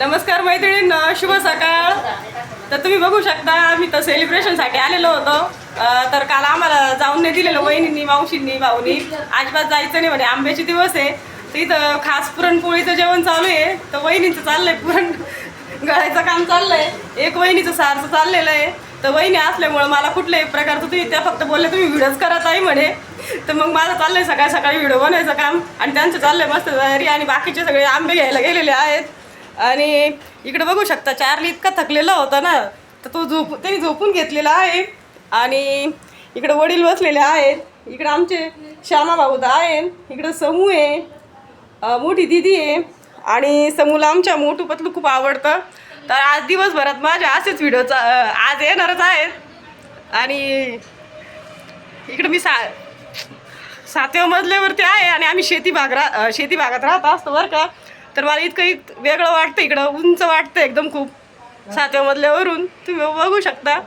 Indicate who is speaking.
Speaker 1: नमस्कार मैत्रिणींनो, शुभ सकाळ. तर तुम्ही बघू शकता आम्ही तर सेलिब्रेशनसाठी आलेलो होतो. तर काल आम्हाला जाऊन नाही दिलेलं वहिनींनी, मावशींनी, भाऊनी. अजिबात जायचं नाही म्हणे, आंब्याचे दिवस आहे. तर इथं खास पुरणपोळीचं जेवण चालू आहे. तर वहिनींचं चाललंय पुरण गळायचं काम चाललंय, एक वहिनीचं सारचं चाललेलं आहे. तर वहिनी असल्यामुळं मला कुठल्याही प्रकारचं तुम्ही त्या फक्त बोलले तुम्ही व्हिडिओच करत आहे म्हणे. तर मग माझं चाललंय सकाळी सकाळी व्हिडिओ बनायचं काम आणि त्यांचं चाललंय मस्त तयारी. आणि बाकीचे सगळे आंबे घ्यायला गेलेले आहेत. आणि इकडे बघू शकता चार्ली इतका थकलेला होता ना, तर तो त्यांनी झोपून घेतलेला आहे. आणि इकडे वडील बसलेले आहेत. इकडे आमचे श्यामा भाऊ आहे. इकडं समू आहे, मोठी दिदी आहे. आणि समूला आमच्या मोठू पतलू खूप आवडतं. तर आज दिवसभरात माझ्या असेच व्हिडिओ आज येणारच आहेत. आणि इकडं मी 7व्या मजल्यावरती आहे आणि आम्ही शेती भागात राहत असतो बरं का. तर मला इतकं वेगळं वाटतं, इकडं उंच वाटतं एकदम खूप 7व्या मजल्यावरून तुम्ही बघू शकता.